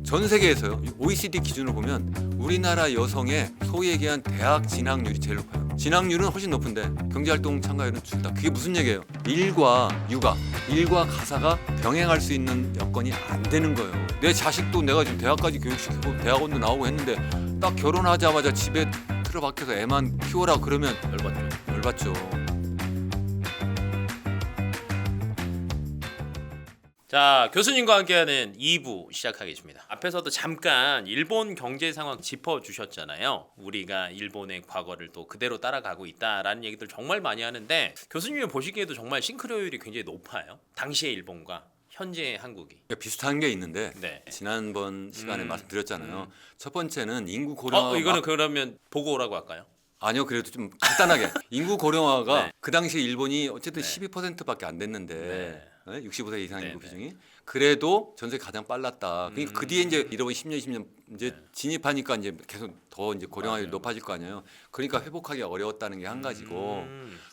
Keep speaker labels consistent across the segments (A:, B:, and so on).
A: 전 세계에서요. OECD 기준으로 보면 우리나라 여성의 소위 얘기한 대학 진학률이 제일 높아요. 진학률은 훨씬 높은데 경제활동 참가율은 줄다. 그게 무슨 얘기예요? 일과 육아, 일과 가사가 병행할 수 있는 여건이 안 되는 거예요. 내 자식도 내가 지금 대학까지 교육시키고 대학원도 나오고 했는데 딱 결혼하자마자 집에 틀어박혀서 애만 키워라 그러면 열받죠.
B: 자, 교수님과 함께하는 2부 시작하겠습니다. 앞에서도 잠깐 일본 경제 상황 짚어주셨잖아요. 우리가 일본의 과거를 또 그대로 따라가고 있다라는 얘기들 정말 많이 하는데 교수님이 보시기에도 정말 싱크로율이 굉장히 높아요. 당시의 일본과 현재의 한국이.
A: 비슷한 게 있는데
B: 네.
A: 지난번 시간에 말씀드렸잖아요. 첫 번째는 인구 고령화.
B: 이거는 그러면 보고 오라고 할까요?
A: 아니요, 그래도 좀 간단하게 인구 고령화가
B: 네.
A: 그 당시 일본이 어쨌든
B: 네.
A: 12%밖에 안 됐는데 65세 이상 인구
B: 네.
A: 비중이 그래도 전 세계 가장 빨랐다. 그러니까 그 뒤에 이제 이러면 10년, 20년 이제 진입하니까 이제 계속 더 이제 고령화율이
B: 맞아요.
A: 높아질 거 아니에요. 그러니까 회복하기 어려웠다는 게 한 가지고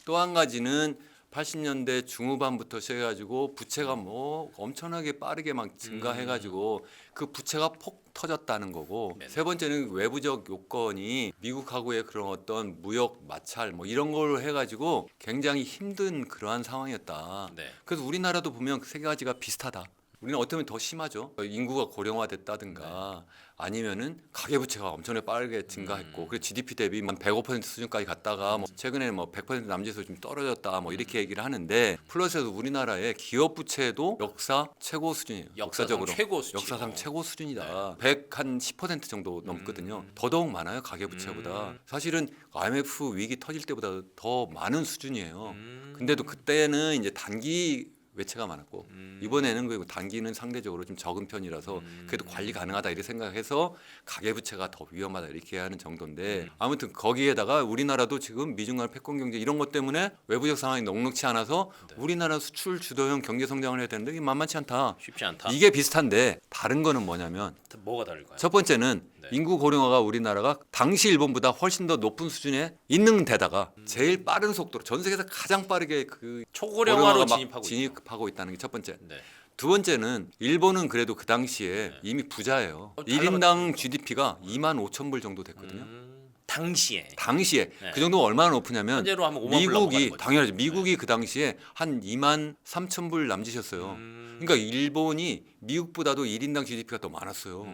A: 또 한 가지는 80년대 중후반부터 시작해가지고 부채가 뭐 엄청나게 빠르게 막 증가해가지고 그 부채가 폭 터졌다는 거고
B: 네네.
A: 세 번째는 외부적 요건이 미국하고의 그런 어떤 무역 마찰 뭐 이런 걸 해가지고 굉장히 힘든 그러한 상황이었다.
B: 네.
A: 그래서 우리나라도 보면 세 가지가 비슷하다. 우리는 어쩌면 더 심하죠. 인구가 고령화됐다든가 아니면은 가계부채가 엄청나게 빠르게 증가했고 그리고 GDP 대비 한 105% 수준까지 갔다가 뭐 최근에 뭐 100% 남짓으로 좀 떨어졌다 뭐 이렇게 얘기를 하는데 플러스에서 우리나라의 기업 부채도 역사 최고 수준이에요. 역사적으로
B: 최고 수준.
A: 역사상 최고 수준이다. 110% 정도 넘거든요. 더더욱 많아요 가계부채보다. 사실은 IMF 위기 터질 때보다 더 많은 수준이에요. 근데도 그때는 이제 단기 외채가 많았고 이번에는 그 단기는 상대적으로 좀 적은 편이라서 그래도 관리 가능하다 이렇게 생각해서 가계부채가 더 위험하다 이렇게 하는 정도인데 아무튼 거기에다가 우리나라도 지금 미중 간 패권 경제 이런 것 때문에 외부적 상황이 넉넉치 않아서 우리나라 수출 주도형 경제 성장을 해야 되는데 이게 만만치 않다.
B: 쉽지 않다.
A: 이게 비슷한데 다른 거는 뭐냐면
B: 뭐가 다를까요?
A: 첫 번째는 인구 고령화가 우리나라가 당시 일본보다 훨씬 더 높은 수준에 있는 데다가 제일 빠른 속도로 전 세계에서 가장 빠르게 그
B: 초고령화로
A: 고령화가 막
B: 진입하고
A: 있다는 게 첫 번째.
B: 네.
A: 두 번째는 일본은 그래도 그 당시에 이미 부자예요.
B: 잘
A: 1인당
B: 나갔죠.
A: GDP가 25,000불 정도 됐거든요.
B: 당시에
A: 당시에
B: 네.
A: 그 정도가 얼마나 높으냐면
B: 현재로 하면 5만 불 넘어가는
A: 미국이
B: 거죠.
A: 당연하죠. 미국이 그 당시에 한 23,000불 남짓이었어요. 그러니까 일본이 미국보다도 1인당 GDP가 더 많았어요.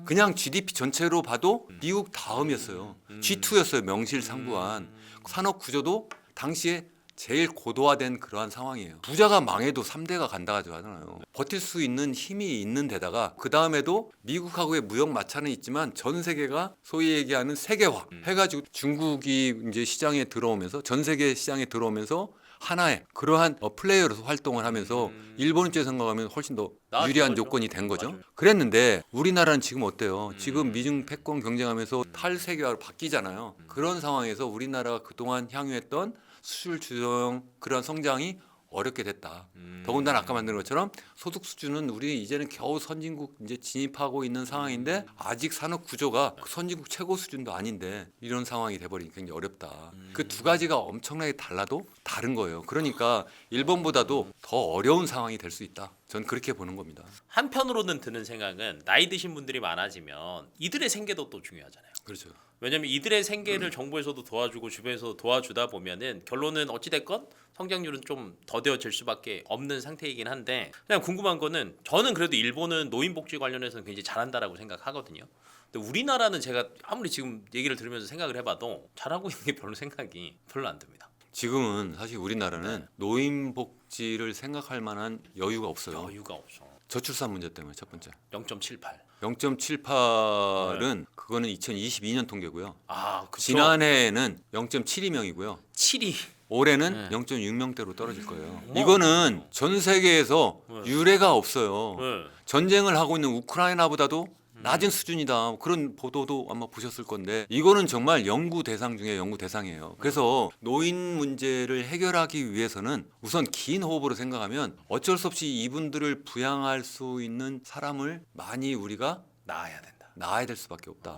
A: 그냥 GDP 전체로 봐도 미국 다음이었어요. G2였어요. 명실상부한. 산업 구조도 당시에 제일 고도화된 그러한 상황이에요. 부자가 망해도 3대가 간다 하잖아요. 버틸 수 있는 힘이 있는 데다가 그 다음에도 미국하고의 무역 마찰은 있지만 전 세계가 소위 얘기하는 세계화 해가지고 중국이 이제 시장에 들어오면서 전 세계 시장에 들어오면서 하나의 그러한 플레이어로서 활동을 하면서 일본 입장에서 생각하면 훨씬 더
B: 나아진
A: 유리한
B: 거죠.
A: 요건이 된 거죠.
B: 맞아요.
A: 그랬는데 우리나라는 지금 어때요? 지금 미중 패권 경쟁하면서 탈세계화로 바뀌잖아요. 그런 상황에서 우리나라가 그동안 향유했던 수출 주도형 그런 성장이 어렵게 됐다. 더군다나 아까 말한 것처럼 소득 수준은 우리 이제는 겨우 선진국 이제 진입하고 있는 상황인데 아직 산업 구조가 선진국 최고 수준도 아닌데 이런 상황이 돼버리니 굉장히 어렵다. 그 두 가지가 엄청나게 달라도 다른 거예요. 그러니까 일본보다도 더 어려운 상황이 될 수 있다. 전 그렇게 보는 겁니다.
B: 한편으로는 드는 생각은 나이 드신 분들이 많아지면 이들의 생계도 또 중요하잖아요.
A: 그렇죠.
B: 왜냐면 이들의 생계를 정부에서도 도와주고 주변에서도 도와주다 보면은 결론은 어찌 됐건 성장률은 좀 더뎌질 수밖에 없는 상태이긴 한데 그냥 궁금한 거는 저는 그래도 일본은 노인복지 관련해서는 굉장히 잘한다라고 생각하거든요. 근데 우리나라는 제가 아무리 지금 얘기를 들으면서 생각을 해봐도 잘하고 있는 게 별로 생각이 별로 안 듭니다.
A: 지금은 사실 우리나라는 노인 복지를 생각할 만한 여유가 없어요.
B: 여유가 없어.
A: 저출산 문제 때문에 첫 번째.
B: 0.78.
A: 0.78은 그거는 2022년 통계고요.
B: 아, 그쵸.
A: 지난해에는 0.72명이고요.
B: 7위.
A: 올해는 0.6명대로 떨어질 거예요.
B: 어머.
A: 이거는 전 세계에서 유례가 없어요.
B: 네.
A: 전쟁을 하고 있는 우크라이나보다도 낮은 수준이다. 그런 보도도 아마 보셨을 건데 이거는 정말 연구 대상 중에 연구 대상이에요. 그래서 노인 문제를 해결하기 위해서는 우선 긴 호흡으로 생각하면 어쩔 수 없이 이분들을 부양할 수 있는 사람을 많이 우리가
B: 나아야 된다.
A: 낳아야 될 수밖에 없다.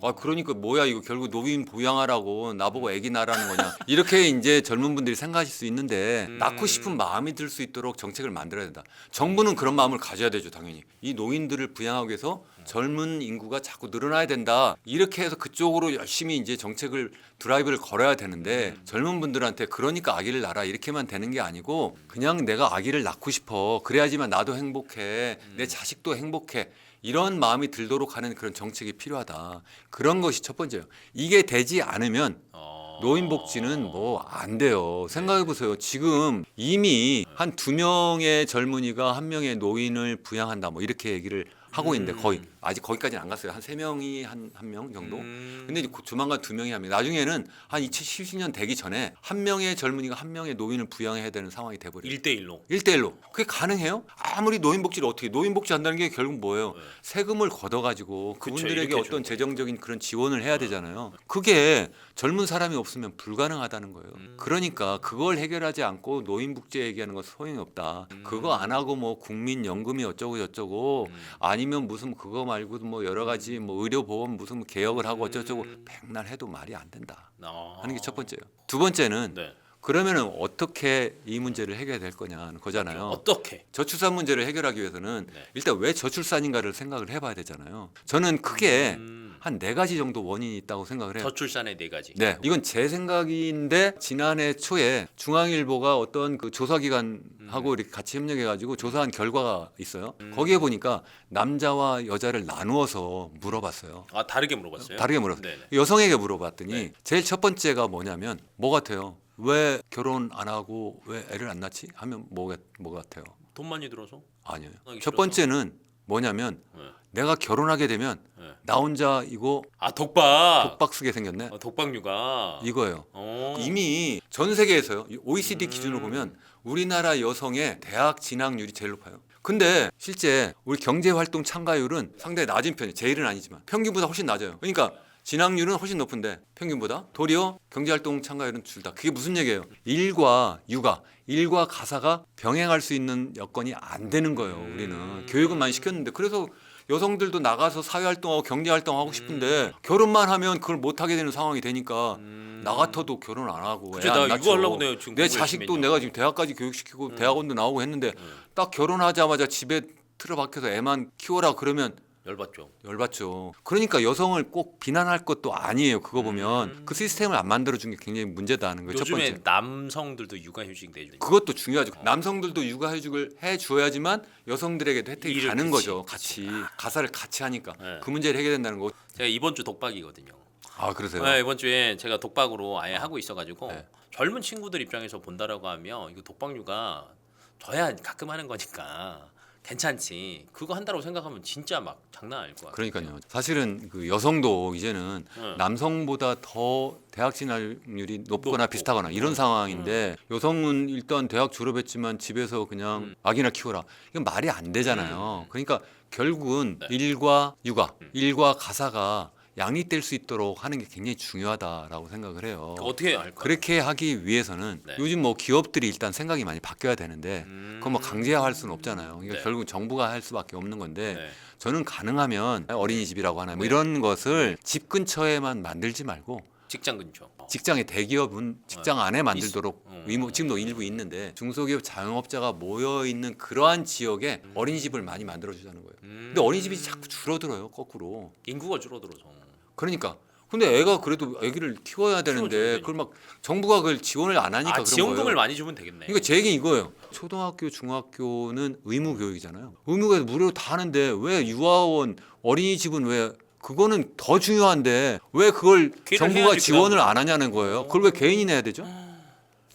A: 아 그러니까 뭐야 이거 결국 노인 부양하라고 나보고 애기 낳으라는 거냐 이렇게 이제 젊은 분들이 생각하실 수 있는데 낳고 싶은 마음이 들 수 있도록 정책을 만들어야 된다. 정부는 그런 마음을 가져야 되죠 당연히. 이 노인들을 부양하기 위해서 젊은 인구가 자꾸 늘어나야 된다. 이렇게 해서 그쪽으로 열심히 이제 정책을 드라이브를 걸어야 되는데 젊은 분들한테 그러니까 아기를 낳아라 이렇게만 되는 게 아니고 그냥 내가 아기를 낳고 싶어 그래야지만 나도 행복해 내 자식도 행복해 이런 마음이 들도록 하는 그런 정책이 필요하다. 그런 것이 첫 번째예요. 이게 되지 않으면 노인복지는 뭐 안 돼요. 생각해 보세요. 지금 이미 한 2명의 젊은이가 1명의 노인을 부양한다 뭐 이렇게 얘기를 하고 있는데 거의 아직 거기까지는 안 갔어요. 한 3명이 한 명 정도. 근데 이제 조만간 2명이 합니다. 나중에는 한 2070년 되기 전에 1명의 젊은이가 1명의 노인을 부양해야 되는 상황이 돼 버려요.
B: 1대1로.
A: 1대1로. 그게 가능해요? 아무리 노인복지를 어떻게 노인복지 한다는 게 결국 뭐예요?
B: 네.
A: 세금을 걷어가지고
B: 그쵸,
A: 그분들에게
B: 이렇게
A: 어떤
B: 주는
A: 재정적인 그런 지원을 해야 되잖아요. 그게 젊은 사람이 없으면 불가능하다는 거예요. 그러니까 그걸 해결하지 않고 노인복지 얘기하는 건 소용이 없다. 그거 안 하고 뭐 국민연금이 어쩌고 저쩌고 아니면 무슨 그거 말고도 뭐 여러 가지 뭐 의료보험 무슨 개혁을 하고 어쩌고 백날 해도 말이 안 된다 하는 게 첫 번째예요. 두 번째는
B: 네.
A: 그러면은 어떻게 이 문제를 해결될 거냐는 거잖아요.
B: 어떻게?
A: 저출산 문제를 해결하기 위해서는
B: 네.
A: 일단 왜 저출산인가를 생각을 해봐야 되잖아요. 저는 크게 한 4가지 정도 원인이 있다고 생각을 해요.
B: 저출산의 4가지.
A: 네, 이건 제 생각인데 지난해 초에 중앙일보가 어떤 그 조사기관하고 이렇게 같이 협력해가지고 조사한 결과가 있어요. 거기에 보니까 남자와 여자를 나누어서 물어봤어요.
B: 아 다르게 물어봤어요?
A: 다르게 물어봤어요.
B: 네네.
A: 여성에게 물어봤더니
B: 네.
A: 제일 첫 번째가 뭐냐면 뭐 같아요? 왜 결혼 안 하고 왜 애를 안 낳지? 하면 뭐 같아요?
B: 돈 많이 들어서?
A: 아니에요.
B: 하기
A: 첫
B: 싫어서?
A: 번째는 뭐냐면
B: 네.
A: 내가 결혼하게 되면
B: 네.
A: 나 혼자 이거
B: 아 독박.
A: 독박 쓰게 생겼네.
B: 독박육아.
A: 이거예요.
B: 어.
A: 이미 전 세계에서요. 이 OECD 기준으로 보면 우리나라 여성의 대학 진학률이 제일 높아요. 근데 실제 우리 경제활동 참가율은 상당히 낮은 편이에요. 제일은 아니지만 평균보다 훨씬 낮아요. 그러니까 진학률은 훨씬 높은데 평균보다 도리어 경제활동 참가율은 줄다. 그게 무슨 얘기예요? 일과 육아, 일과 가사가 병행할 수 있는 여건이 안 되는 거예요. 우리는 교육은 많이 시켰는데 그래서 여성들도 나가서 사회활동하고 경제활동하고 싶은데 결혼만 하면 그걸 못하게 되는 상황이 되니까 나 같아도 결혼 안 하고
B: 그치,
A: 애
B: 나
A: 안
B: 이거
A: 낳죠.
B: 하려고 내가 지금
A: 내
B: 공부
A: 자식도
B: 열심히
A: 내가 지금 대학까지 교육시키고 대학원도 나오고 했는데 딱 결혼하자마자 집에 틀어박혀서 애만 키워라 그러면
B: 열받죠.
A: 열받죠. 그러니까 여성을 꼭 비난할 것도 아니에요. 그거 보면 그 시스템을 안 만들어준 게 굉장히 문제다는 거예요. 첫
B: 요즘에
A: 번째.
B: 남성들도 육아휴직 내주니까.
A: 그것도 중요하죠. 남성들도 육아휴직을 해줘야지만 여성들에게도 혜택이
B: 일을
A: 가는
B: 그치,
A: 거죠.
B: 그치.
A: 같이 가사를 같이 하니까
B: 네.
A: 그 문제를 해결된다는 거.
B: 제가 이번 주 독박이거든요.
A: 아 그러세요?
B: 네, 이번 주에 제가 독박으로 아예 하고 있어가지고
A: 네.
B: 젊은 친구들 입장에서 본다라고 하면 이거 독박육아 저야 가끔 하는 거니까 괜찮지. 그거 한다고 생각하면 진짜 막 장난 아닐 것 같아요.
A: 그러니까요. 사실은 그 여성도 이제는 남성보다 더 대학 진학률이 높거나
B: 높고.
A: 비슷하거나 이런 상황인데 여성은 일단 대학 졸업했지만 집에서 그냥 아기나 키워라. 이건 말이 안 되잖아요. 그러니까 결국은
B: 네.
A: 일과 육아, 일과 가사가 양립될 수 있도록 하는 게 굉장히 중요하다라고 생각을 해요.
B: 어떻게 할까요?
A: 그렇게 하기 위해서는
B: 네.
A: 요즘 뭐 기업들이 일단 생각이 많이 바뀌어야 되는데 그건 뭐 강제화할 수는 없잖아요. 그러니까
B: 네.
A: 결국 정부가 할 수밖에 없는 건데
B: 네.
A: 저는 가능하면 어린이집이라고 하나 뭐 이런 것을 집 근처에만 만들지 말고
B: 직장 근처.
A: 직장의 대기업은 직장 안에 만들도록
B: 있-
A: 지금도 일부 있는데 중소기업 자영업자가 모여 있는 그러한 지역에 어린이집을 많이 만들어 주자는 거예요. 근데 어린이집이 자꾸 줄어들어요, 거꾸로.
B: 인구가 줄어들어서.
A: 그러니까 근데 애가 그래도 아기를 키워야 되는데
B: 키워줘야
A: 그걸 막 정부가 그걸 지원을 안 하니까 그런
B: 지원금을
A: 거예요.
B: 많이 주면 되겠네.
A: 그러니까 제 얘기는 이거예요. 초등학교, 중학교는 의무 교육이잖아요. 의무가 무료로 다 하는데 왜 유아원, 어린이집은 왜 그거는 더 중요한데 왜 그걸
B: 걔를
A: 정부가
B: 해야지,
A: 지원을
B: 그다음에.
A: 안 하냐는 거예요. 그걸 왜 개인이 내야 되죠?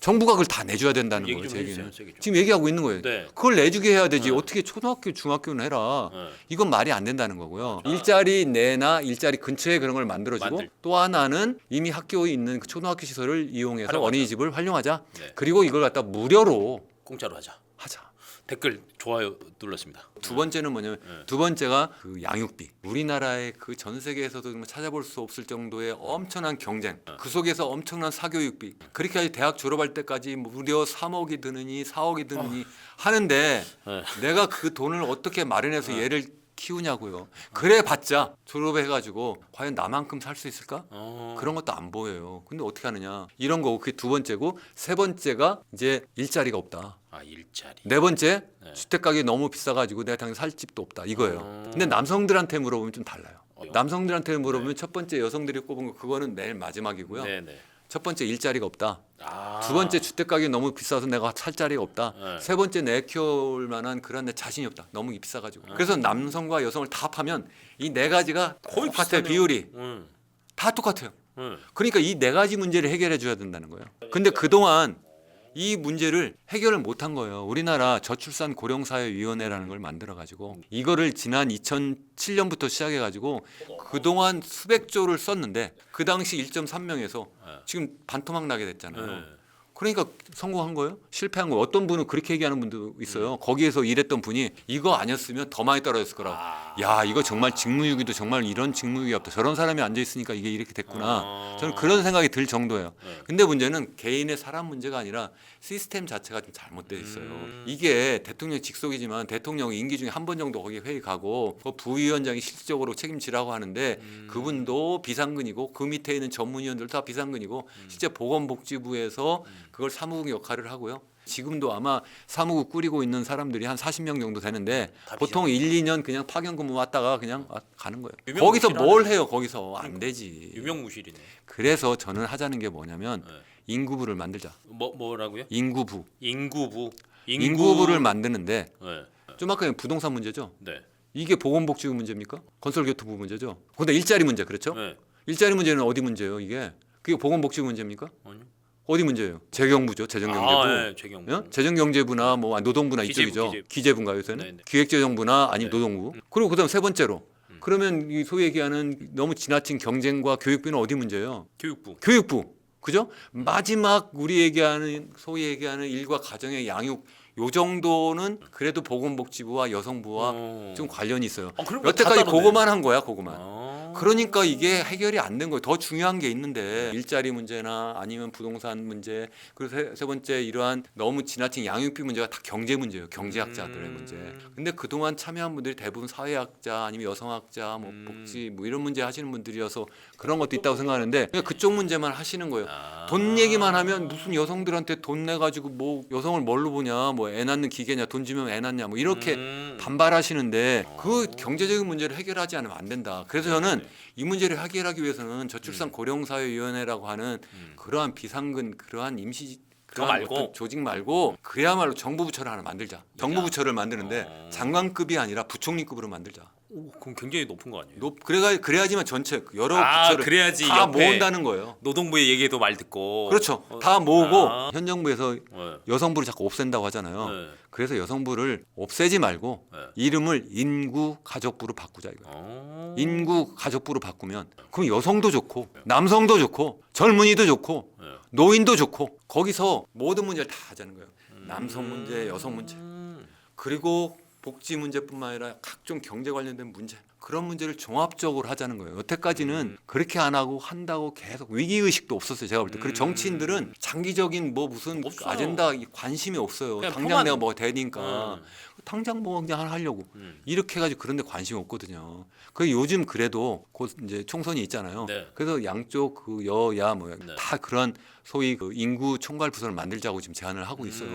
A: 정부가 그걸 다 내줘야 된다는
B: 얘기
A: 거예요.
B: 좀
A: 제
B: 해주세요,
A: 얘기는.
B: 세게 좀.
A: 지금 얘기하고 있는 거예요.
B: 네.
A: 그걸 내주게 해야 되지.
B: 네.
A: 어떻게 초등학교, 중학교는 해라.
B: 네.
A: 이건 말이 안 된다는 거고요. 일자리 내나 일자리 근처에 그런 걸 만들어주고
B: 만들-
A: 또 하나는 이미 학교에 있는 그 초등학교 시설을 이용해서
B: 활용하자.
A: 어린이집을 활용하자.
B: 네.
A: 그리고 이걸 갖다 무료로
B: 공짜로 하자.
A: 하자.
B: 댓글 좋아요 눌렀습니다.
A: 두 번째는 뭐냐면 두 번째가 그 양육비. 우리나라의 그 전 세계에서도 정말 찾아볼 수 없을 정도의 엄청난 경쟁. 그 속에서 엄청난 사교육비. 그렇게 해서 대학 졸업할 때까지 무려 3억이 드느니 4억이 드느니 하는데
B: 네.
A: 내가 그 돈을 어떻게 마련해서 얘를 키우냐고요. 그래봤자 졸업해가지고 과연 나만큼 살 수 있을까? 그런 것도 안 보여요. 근데 어떻게 하느냐? 이런 거고 그게 두 번째고 세 번째가 이제 일자리가 없다.
B: 아 일자리.
A: 네 번째
B: 네.
A: 주택 가격이 너무 비싸가지고 내가 당연히 살 집도 없다 이거예요. 근데 남성들한테 물어보면 좀 달라요. 남성들한테 물어보면 첫 번째 여성들이 꼽은 거 그거는 맨 마지막이고요.
B: 네네.
A: 첫 번째 일자리가 없다.
B: 아.
A: 두 번째 주택 가격이 너무 비싸서 내가 살 자리가 없다.
B: 네.
A: 세 번째 내 키울 만한 그런 내 자신이 없다. 너무 비싸가지고. 그래서 남성과 여성을 다 합하면 이 네 가지가
B: 거의
A: 똑같아요.
B: 비슷하네요.
A: 비율이 다 똑같아요. 그러니까 이 네 가지 문제를 해결해 줘야 된다는 거예요. 근데 그동안 이 문제를 해결을 못한 거예요. 우리나라 저출산 고령사회위원회라는 걸 만들어 가지고 이거를 지난 2007년부터 시작해 가지고 그동안 수백 조를 썼는데 그 당시 1.3명에서 지금 반토막 나게 됐잖아요. 그러니까 성공한 거예요? 실패한 거예요? 어떤 분은 그렇게 얘기하는 분도 있어요. 거기에서 일했던 분이 이거 아니었으면 더 많이 떨어졌을 거라고. 야 이거 정말 직무유기도 정말 이런 직무유기 없다. 저런 사람이 앉아 있으니까 이게 이렇게 됐구나. 저는 그런 생각이 들 정도예요. 근데 문제는 개인의 사람 문제가 아니라 시스템 자체가 좀 잘못되어 있어요. 이게 대통령 직속이지만 대통령 임기 중에 한 번 정도 거기 회의 가고 그 부위원장이 실질적으로 책임지라고 하는데 그분도 비상근이고 그 밑에 있는 전문위원들 다 비상근이고 실제 보건복지부에서 그걸 사무국 역할을 하고요. 지금도 아마 사무국 꾸리고 있는 사람들이 한 40명 정도 되는데 보통 1, 2년 그냥 파견 근무 왔다가 그냥 가는 거예요. 거기서 뭘 해요? 거기서 안 되지.
B: 유명무실이네.
A: 그래서 저는 하자는 게 뭐냐면 인구부를 만들자.
B: 뭐라고요?
A: 인구부.
B: 인구부를
A: 만드는데
B: 네.
A: 좀 아까 부동산 문제죠.
B: 네.
A: 이게 보건복지부 문제입니까? 건설교통부 문제죠. 근데 일자리 문제 그렇죠?
B: 네.
A: 일자리 문제는 어디 문제예요? 이게 그게 보건복지부 문제입니까?
B: 아니요.
A: 어디 문제예요? 재경부죠. 재정경제부.
B: 네, 재경부.
A: 예? 재정경제부나 뭐 노동부나
B: 기재부,
A: 이쪽이죠.
B: 기재부.
A: 기재부인가요, 요새는?
B: 네네.
A: 기획재정부나 아니면
B: 네.
A: 노동부. 그리고 그다음 세 번째로 그러면 이 소위 얘기하는 너무 지나친 경쟁과 교육비는 어디 문제예요?
B: 교육부.
A: 교육부. 그죠? 마지막 우리 얘기하는 소위 얘기하는 일과 가정의 양육 요 정도는 그래도 보건복지부와 여성부와 좀 관련이 있어요.
B: 그럼
A: 여태까지
B: 다
A: 그거만 한 거야, 그거만.
B: 아.
A: 그러니까 이게 해결이 안 된 거예요. 더 중요한 게 있는데 일자리 문제나 아니면 부동산 문제 그리고 세 번째 이러한 너무 지나친 양육비 문제가 다 경제 문제예요. 경제학자들의 문제. 근데 그동안 참여한 분들이 대부분 사회학자 아니면 여성학자 뭐 복지 뭐 이런 문제 하시는 분들이어서 그런 것도 있다고 생각하는데 그냥 그쪽 문제만 하시는 거예요. 돈 얘기만 하면 무슨 여성들한테 돈 내 가지고 뭐 여성을 뭘로 보냐 뭐 애 낳는 기계냐 돈 주면 애 낳냐 뭐 이렇게 반발하시는데 그 경제적인 문제를 해결하지 않으면 안 된다. 그래서 저는 이 문제를 해결하기 위해서는 저출산 고령사회위원회라고 하는 그러한 비상근 그러한 임시
B: 그거
A: 그러한
B: 말고?
A: 어떤 조직 말고 그야말로 정부 부처를 하나 만들자. 정부 부처를 만드는데 장관급이 아니라 부총리급으로 만들자.
B: 오, 그럼 굉장히 높은 거 아니에요?
A: 그래야지만 전체 여러
B: 아,
A: 부처를
B: 그래야지
A: 다
B: 옆에
A: 모은다는 거예요.
B: 노동부의 얘기도 말 듣고.
A: 그렇죠. 다 모으고
B: 아.
A: 현 정부에서
B: 네.
A: 여성부를 자꾸 없앤다고 하잖아요.
B: 네.
A: 그래서 여성부를 없애지 말고
B: 네.
A: 이름을 인구가족부로 바꾸자 이거예요.
B: 어.
A: 인구가족부로 바꾸면 그럼 여성도 좋고 남성도 좋고 젊은이도 좋고
B: 네.
A: 노인도 좋고 거기서 모든 문제를 다 하자는 거예요. 남성 문제, 여성 문제 그리고 복지 문제뿐만 아니라 각종 경제 관련된 문제 그런 문제를 종합적으로 하자는 거예요. 여태까지는 그렇게 안 하고 한다고 계속 위기 의식도 없었어요. 제가 볼 때. 그리고 정치인들은 장기적인 뭐 무슨
B: 없어요.
A: 아젠다 관심이 없어요.
B: 그냥
A: 당장
B: 평안-
A: 내가 뭐 되니까 당장 뭐 그냥 하려고 이렇게 해가지고 그런데 관심이 없거든요. 그 요즘 그래도 곧 이제 총선이 있잖아요.
B: 네.
A: 그래서 양쪽 그 여야 뭐 다 그런 소위 그 인구 총괄 부서를 만들자고 지금 제안을 하고 있어요.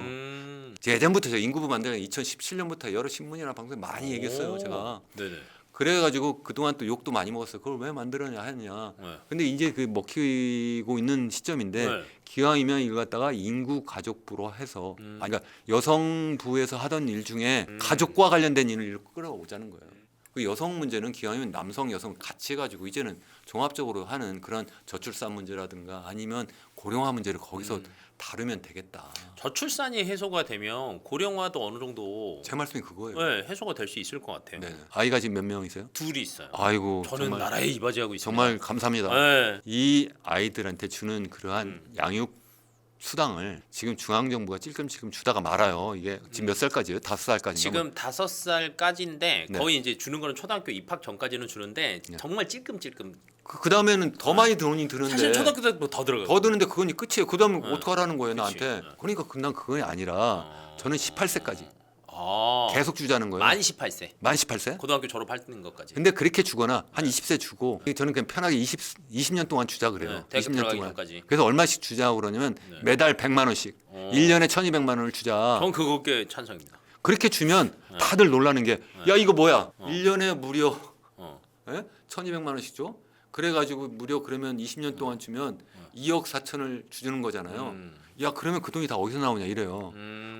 A: 예전부터 제가 인구부 만들면 2017년부터 여러 신문이나 방송에 많이 얘기했어요.
B: 오.
A: 제가.
B: 네네.
A: 그래가지고 그동안 또 욕도 많이 먹었어요. 그걸 왜 만들었냐 했냐.
B: 네.
A: 근데 이제 그 먹히고 있는 시점인데
B: 네.
A: 기왕이면 이걸 갖다가 인구 가족부로 해서 아니 그러니까 여성부에서 하던 일 중에 가족과 관련된 일을 끌어오자는 거예요. 그 여성 문제는 기왕이면 남성 여성 같이 해가지고 이제는 종합적으로 하는 그런 저출산 문제라든가 아니면 고령화 문제를 거기서 다루면 되겠다.
B: 저출산이 해소가 되면 고령화도 어느 정도
A: 제 말씀이 그거예요.
B: 네, 해소가 될 수 있을 것 같아요.
A: 네. 아이가 지금 몇 명이세요?
B: 둘이 있어요.
A: 아이고
B: 저는
A: 정말,
B: 나라에 이바지하고 있습니다.
A: 정말 감사합니다.
B: 네.
A: 이 아이들한테 주는 그러한 양육 수당을 지금 중앙 정부가 찔끔찔끔 주다가 말아요. 이게 지금 몇 살까지예요? 5살까지.
B: 지금 5살까지인데
A: 네.
B: 거의 이제 주는 거는 초등학교 입학 전까지는 주는데 정말 찔끔찔끔.
A: 그 다음에는 더 많이 돈이 드는데
B: 사실 초등학교 때더 들어가요.
A: 더 드는데 그건 끝이에요. 그 다음에
B: 네.
A: 어떡하라는 거예요
B: 그치.
A: 나한테.
B: 네.
A: 그러니까 그난 그건 아니라 저는 18세까지
B: 아,
A: 계속 주자는 거예요.
B: 만 18세.
A: 만 18세?
B: 고등학교 졸업하는 것까지.
A: 근데 그렇게 주거나 한 20세 주고 저는 그냥 편하게 20년 동안 주자 그래요.
B: 네, 대학교
A: 20년
B: 들어가기
A: 동안.
B: 전까지.
A: 그래서 얼마씩 주자고 그러냐면 매달 100만 원씩. 1년에 1,200만 원을 주자.
B: 전 그거에 찬성입니다.
A: 그렇게 주면 다들 놀라는 게 야 이거 뭐야? 1년에 무려
B: 어.
A: 1,200만 원씩 줘? 그래가지고 무려 그러면 20년 동안 주면 2억 4천을 주는 거잖아요. 야 그러면 그 돈이 다 어디서 나오냐 이래요.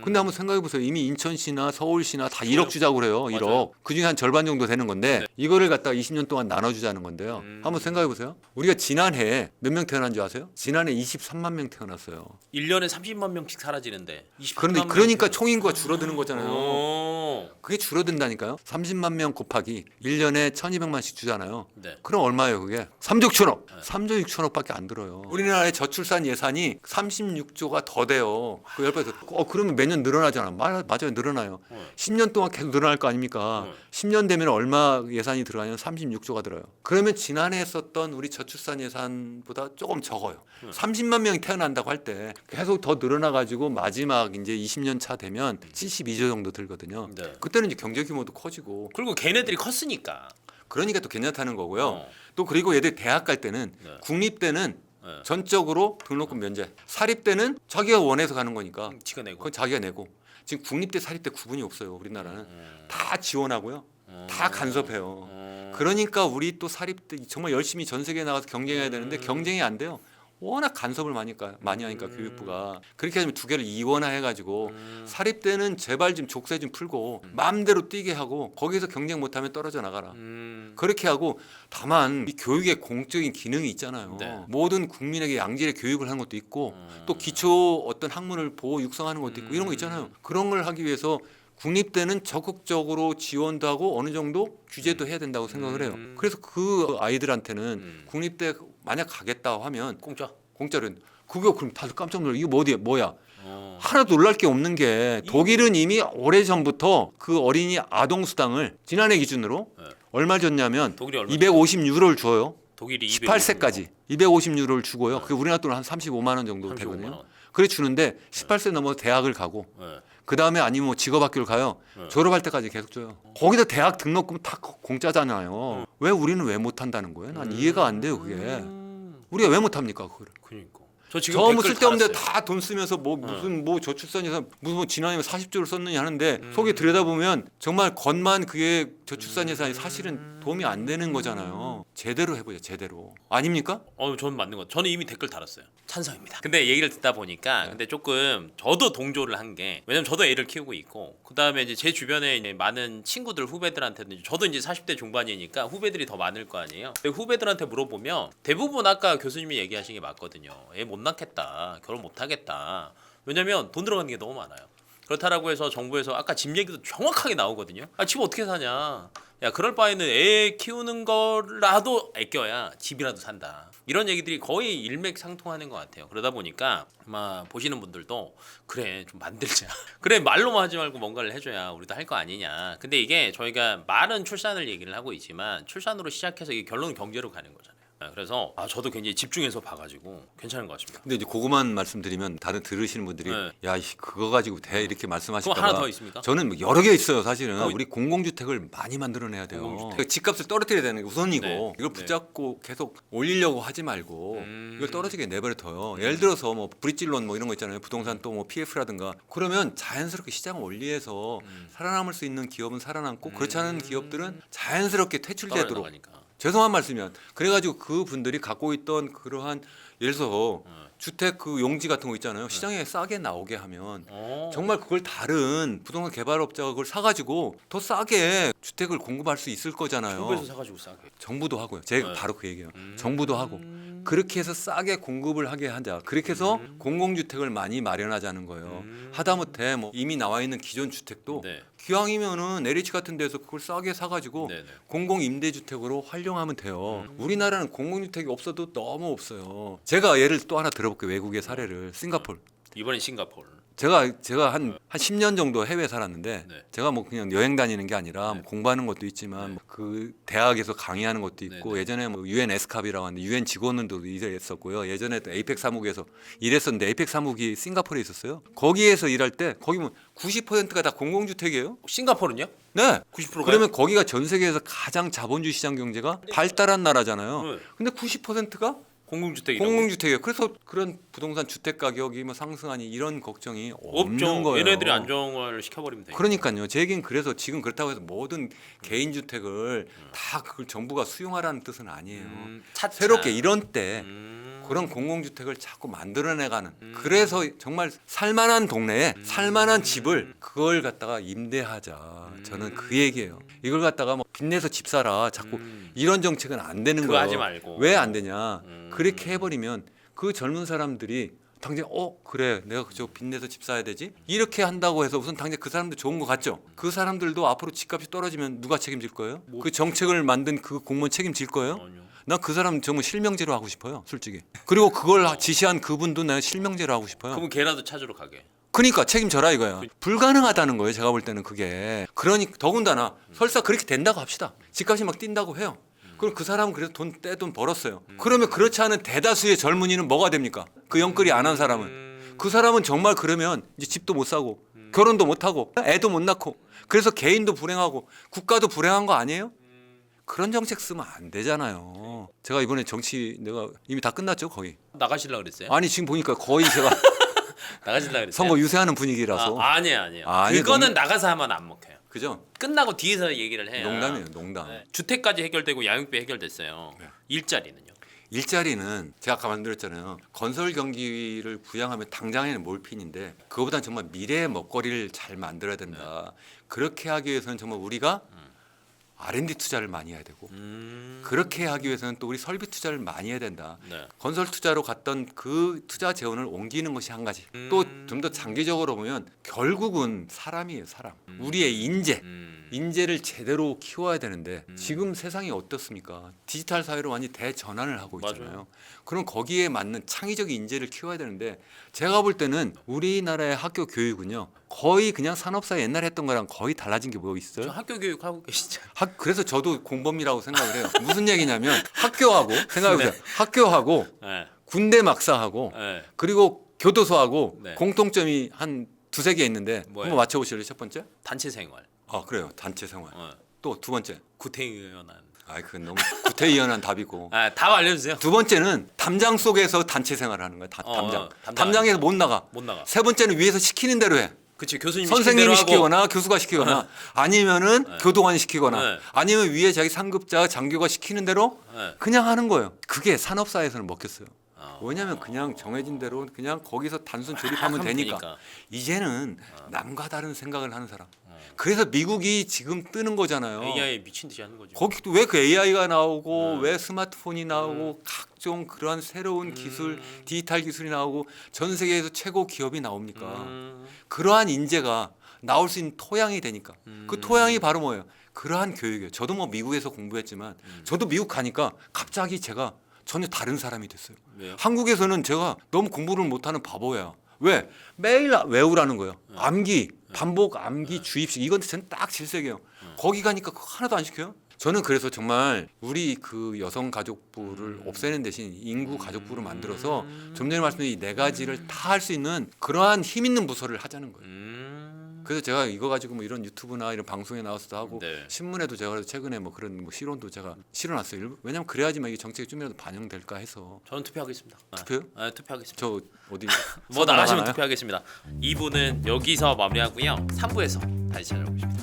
A: 근데 한번 생각해 보세요. 이미 인천시나 서울시나 다 1억 주자고 그래요. 1억.
B: 맞아요.
A: 그중에 한 절반 정도 되는 건데 이거를 갖다가 20년 동안 나눠주자는 건데요. 한번 생각해 보세요. 우리가 지난해 몇 명 태어난 줄 아세요? 지난해 23만 명 태어났어요.
B: 1년에 30만 명씩 사라지는데 23만
A: 그런데
B: 명
A: 그러니까 총인구가 줄어드는 거잖아요.
B: 오.
A: 그게 줄어든다니까요. 30만 명 곱하기 1년에 1,200만씩 주잖아요.
B: 네.
A: 그럼 얼마예요, 그게? 3조 6천억. 3조 6천억밖에 안 들어요. 우리나라의 저출산 예산이 36조가 더 돼요. 그 10배 더. 그러면 매년 늘어나잖아. 맞아요, 늘어나요. 10년 동안 계속 늘어날 거 아닙니까? 10년 되면 얼마 예산이 들어가냐면 36조가 들어요. 그러면 지난해 썼던 우리 저출산 예산보다 조금 적어요. 30만 명이 태어난다고 할 때 계속 더 늘어나가지고 마지막 이제 20년 차 되면 72조 정도 들거든요.
B: 네.
A: 그때는 이제 경제 규모도 커지고
B: 그리고 걔네들이 컸으니까.
A: 그러니까 또 괜찮다는 거고요.
B: 어.
A: 또 그리고 얘들 대학 갈 때는
B: 네.
A: 국립대는
B: 네.
A: 전적으로 등록금 면제. 사립대는 자기가 원해서 가는 거니까
B: 지가 내고.
A: 그건 자기가 내고. 지금 국립대 사립대 구분이 없어요. 우리나라는 다 지원하고요. 다 간섭해요. 그러니까 우리 또 사립대 정말 열심히 전 세계에 나가서 경쟁해야 되는데 경쟁이 안 돼요. 워낙 간섭을 많이 하니까 교육부가 그렇게 하면 두 개를 이원화해가지고 사립대는 제발 좀 족쇄 좀 풀고 마음대로 뛰게 하고 거기서 경쟁 못하면 떨어져 나가라. 그렇게 하고 다만 이 교육의 공적인 기능이 있잖아요.
B: 네.
A: 모든 국민에게 양질의 교육을 하는 것도 있고 또 기초 어떤 학문을 보호 육성하는 것도 있고 이런 거 있잖아요. 그런 걸 하기 위해서 국립대는 적극적으로 지원도 하고 어느 정도 규제도 해야 된다고 생각을 해요. 그래서 그 아이들한테는 국립대 만약 가겠다 하면 공짜로 그거 그럼 다들 깜짝 놀라. 이거 뭐야? 하나도 놀랄 게 없는 게 독일은 이미 오래전부터 그 어린이 아동 수당을 지난해 기준으로
B: 네.
A: 얼마 줬냐면
B: 독일이 얼마
A: 250유로를 줘요.
B: 독일이
A: 18세까지 250유로를 주고요. 그게 우리나라 돈으로 한 35만 원 정도
B: 35만
A: 되거든요.
B: 원.
A: 그래 주는데 18세 넘어서 대학을 가고
B: 네.
A: 그 다음에 아니면 뭐 직업학교를 가요. 졸업할 때까지 계속 줘요. 거기다 대학 등록금 다 공짜잖아요. 왜 우리는 왜 못한다는 거예요? 난 이해가 안 돼요 그게. 우리가 왜 못합니까 그걸?
B: 그러니까. 저 지금
A: 저뭐
B: 댓글
A: 쓸데없는데
B: 달았어요.
A: 다 돈 쓰면서 무슨 저출산 예산 무슨 뭐 지난해 40조를 썼느냐 하는데 속에 들여다보면 정말 겉만 그게 저출산 예산이 사실은 도움이 안 되는 거잖아요. 제대로 해보자 제대로. 아닙니까?
B: 저는 맞는 것. 저는 이미 댓글 달았어요. 찬성입니다. 근데 얘기를 듣다 보니까 근데 조금 저도 동조를 한 게 왜냐면 저도 애를 키우고 있고 그다음에 이제 제 주변에 이제 많은 친구들 후배들한테는 저도 이제 40대 중반이니까 후배들이 더 많을 거 아니에요. 근데 후배들한테 물어보면 대부분 아까 교수님이 얘기하신 게 맞거든요. 애 못 낳겠다. 결혼 못 하겠다. 왜냐면 돈 들어가는 게 너무 많아요. 그렇다라고 해서 정부에서 아까 집 얘기도 정확하게 나오거든요. 집 어떻게 사냐? 야 그럴 바에는 애 키우는 거라도 아껴야 집이라도 산다. 이런 얘기들이 거의 일맥상통하는 것 같아요. 그러다 보니까 아마 보시는 분들도 그래 좀 만들자. 그래 말로만 하지 말고 뭔가를 해줘야 우리도 할 거 아니냐. 근데 이게 저희가 말은 출산을 얘기를 하고 있지만 출산으로 시작해서 이게 결론은 경제로 가는 거잖아요. 그래서 저도 굉장히 집중해서 봐가지고 괜찮은 것 같습니다.
A: 근데 이제 그거만 말씀드리면 다른 들으시는 분들이
B: 네.
A: 야 그거 가지고 돼 이렇게
B: 그거
A: 말씀하실까
B: 하나
A: 봐.
B: 더 있습니까?
A: 저는 뭐 여러 개 있어요 사실은.
B: 어,
A: 우리 공공주택을 많이 만들어내야 돼요.
B: 공공주택.
A: 집값을 떨어뜨려야 되는 게 우선이고
B: 네.
A: 이걸 붙잡고 계속 올리려고 하지 말고 이걸 떨어지게 내버려둬요. 예를 들어서 뭐 브릿질론 뭐 이런 거 있잖아요. 부동산 또 뭐 PF라든가 그러면 자연스럽게 시장 원리에서 살아남을 수 있는 기업은 살아남고 그렇지 않은 기업들은 자연스럽게 퇴출되도록
B: 떨어져나가니까.
A: 죄송한 말씀이면 그래가지고 그 분들이 갖고 있던 그러한 예를 들어서 주택 그 용지 같은 거 있잖아요. 시장에 싸게 나오게 하면 정말 그걸 다른 부동산 개발업자가 그걸 사가지고 더 싸게 주택을 공급할 수 있을 거잖아요.
B: 정부에서 사가지고 싸게.
A: 정부도 하고요. 제가
B: 네.
A: 바로 그 얘기예요. 정부도 하고 그렇게 해서 싸게 공급을 하게 하자. 그렇게 해서 공공주택을 많이 마련하자는 거예요. 하다못해 뭐 이미 나와 있는 기존 주택도
B: 네.
A: 기왕이면은 LH 같은 데서 그걸 싸게 사가지고
B: 네네.
A: 공공 임대주택으로 활용하면 돼요. 우리나라는 공공주택이 없어도 너무 없어요. 제가 예를 또 하나 들어볼게요. 외국의 사례를 싱가포르.
B: 이번엔 싱가포르.
A: 제가 한 10년 정도 해외 살았는데
B: 네.
A: 제가 뭐 그냥 여행 다니는 게 아니라
B: 네.
A: 뭐 공부하는 것도 있지만
B: 네.
A: 뭐그 대학에서 강의하는 것도 있고
B: 네.
A: 예전에 뭐 UN 에스캅이라고 하는데 UN 직원들도 일했었고요. 예전에 또 에이펙 사무국에서 일했었는데 에이펙 사무국이 싱가포르에 있었어요. 거기에서 일할 때 거기 뭐 90%가 다 공공주택이에요.
B: 싱가포르는요?
A: 네.
B: 90%가
A: 그러면 거기가 전 세계에서 가장 자본주의 시장 경제가 발달한 나라잖아요.
B: 네.
A: 근데 90%가
B: 공공주택이라고.
A: 공공주택이에요. 그래서 그런 부동산 주택 가격이 뭐 상승하니 이런 걱정이 없는
B: 없죠.
A: 거예요.
B: 얘네들이 안정화를 시켜버리면 돼요.
A: 그러니까요. 제 얘기는 그래서 지금 그렇다고 해서 모든 개인 주택을 다 그걸 정부가 수용하라는 뜻은 아니에요.
B: 차차.
A: 새롭게 이런 때
B: 음.
A: 그런 공공주택을 자꾸 만들어내가는 그래서 정말 살만한 동네에 살만한 집을 그걸 갖다가 임대하자. 저는 그 얘기예요. 이걸 갖다가 뭐 빚내서 집 사라. 자꾸 이런 정책은 안 되는
B: 그거
A: 거예요.
B: 하지 말고.
A: 왜 안 되냐? 그렇게 해버리면 그 젊은 사람들이 당장 그래 내가 저 빚내서 집 사야 되지 이렇게 한다고 해서 우선 당장 그 사람들 좋은 거 같죠. 그 사람들도 앞으로 집값이 떨어지면 누가 책임질 거예요? 그 정책을 만든 그 공무원 책임질 거예요?
B: 아니요.
A: 난 그 사람 정말 실명제로 하고 싶어요, 솔직히. 그리고 그걸 지시한 그분도 내가 실명제로 하고 싶어요.
B: 그러면 걔라도 찾으러 가게.
A: 그러니까 책임져라 이거야. 불가능하다는 거예요, 제가 볼 때는 그게. 그러니 더군다나 설사 그렇게 된다고 합시다. 집값이 막 뛴다고 해요. 그럼 그 사람은 그래도 떼돈 벌었어요. 그러면 그렇지 않은 대다수의 젊은이는 뭐가 됩니까? 그 영끌이 안 한 사람은. 그 사람은 정말 그러면 이제 집도 못 사고 결혼도 못 하고 애도 못 낳고 그래서 개인도 불행하고 국가도 불행한 거 아니에요? 그런 정책 쓰면 안 되잖아요. 제가 이번에 정치 내가 이미 다 끝났죠, 거의.
B: 나가실라 그랬어요?
A: 아니 지금 보니까 거의 제가
B: 나가실라 그랬어요?
A: 선거 유세하는 분위기라서.
B: 아니에요.
A: 아니,
B: 그거는 나가서 하면 안 먹혀요.
A: 그죠?
B: 끝나고 뒤에서 얘기를 해요.
A: 농담이에요, 농담.
B: 네. 주택까지 해결되고 양육비 해결됐어요.
A: 네.
B: 일자리는요?
A: 일자리는 제가 아까 말씀드렸잖아요. 건설 경기를 부양하면 당장에는 몰핀인데 그거보다는 정말 미래의 먹거리를 잘 만들어야 된다. 그렇게 하기 위해서는 정말 우리가 R&D 투자를 많이 해야 되고 그렇게 하기 위해서는 또 우리 설비 투자를 많이 해야 된다.
B: 네.
A: 건설 투자로 갔던 그 투자 재원을 옮기는 것이 한 가지. 또 좀 더 장기적으로 보면 결국은 사람이에요, 사람. 우리의 인재를 제대로 키워야 되는데 지금 세상이 어떻습니까? 디지털 사회로 완전히 대전환을 하고 있잖아요.
B: 맞아요.
A: 그럼 거기에 맞는 창의적인 인재를 키워야 되는데 제가 볼 때는 우리나라의 학교 교육은요. 거의 그냥 산업사회 옛날에 했던 거랑 거의 달라진 게 뭐
B: 저
A: 있어요?
B: 학교 교육 하고 계시죠?
A: 그래서 저도 공범이라고 생각을 해요. 무슨 얘기냐면 학교하고 생각해보세요. 학교하고
B: 네.
A: 군대 막사하고
B: 네.
A: 그리고 교도소하고
B: 네.
A: 공통점이 한 두세 개 있는데
B: 뭐예요?
A: 한번 맞춰보실래요? 첫 번째?
B: 단체 생활.
A: 그래요. 단체 생활.
B: 어.
A: 또 두 번째.
B: 구태의연한.
A: 그건 너무 구태의연한 답이고.
B: 답 알려주세요.
A: 두 번째는 담장 속에서 단체 생활을 하는 거야. 담장.
B: 담장
A: 담장에서 못 나가.
B: 못 나가.
A: 세 번째는 위에서 시키는 대로 해.
B: 그치, 교수님이
A: 선생님이
B: 시킨 대로 하고.
A: 시키거나 교수가 시키거나 아니면은 교도관이 시키거나
B: 네.
A: 아니면 위에 자기 상급자 장교가 시키는 대로
B: 네.
A: 그냥 하는 거예요. 그게 산업사회에서는 먹혔어요.
B: 어.
A: 왜냐하면 그냥 정해진 대로 그냥 거기서 단순 조립하면
B: 하면
A: 되니까.
B: 되니까.
A: 이제는 남과 다른 생각을 하는 사람. 그래서 미국이 지금 뜨는 거잖아요.
B: AI 미친 듯이 하는 거죠.
A: 거기도 왜 그 AI가 나오고 왜 스마트폰이 나오고 각종 그런 새로운 기술, 디지털 기술이 나오고 전 세계에서 최고 기업이 나옵니까? 그러한 인재가 나올 수 있는 토양이 되니까 그 토양이 바로 뭐예요? 그러한 교육이에요. 저도 뭐 미국에서 공부했지만 저도 미국 가니까 갑자기 제가 전혀 다른 사람이 됐어요.
B: 왜요?
A: 한국에서는 제가 너무 공부를 못하는 바보야. 왜? 매일 외우라는 거예요. 암기, 반복, 암기, 주입식 이건 저는 딱 질색이에요. 거기 가니까 그거 하나도 안 시켜요. 저는 그래서 정말 우리 그 여성 가족부를 없애는 대신 인구 가족부를 만들어서 좀 전에 말씀드린 이 네 가지를 다 할 수 있는 그러한 힘 있는 부서를 하자는 거예요. 그래서 제가 이거 가지고 뭐 이런 유튜브나 이런 방송에 나와서도 하고
B: 네.
A: 신문에도 제가 그래서 최근에 뭐 그런 뭐 실론도 제가 실어놨어요. 왜냐하면 그래야지만 이게 정책이 좀이라도 반영될까 해서.
B: 저는 투표하겠습니다.
A: 투표요?
B: 네, 투표하겠습니다.
A: 저 어디
B: 뭐 나가시면
A: 나가나요?
B: 투표하겠습니다. 2부는 여기서 마무리하고요. 3부에서 다시 찾아오겠습니다.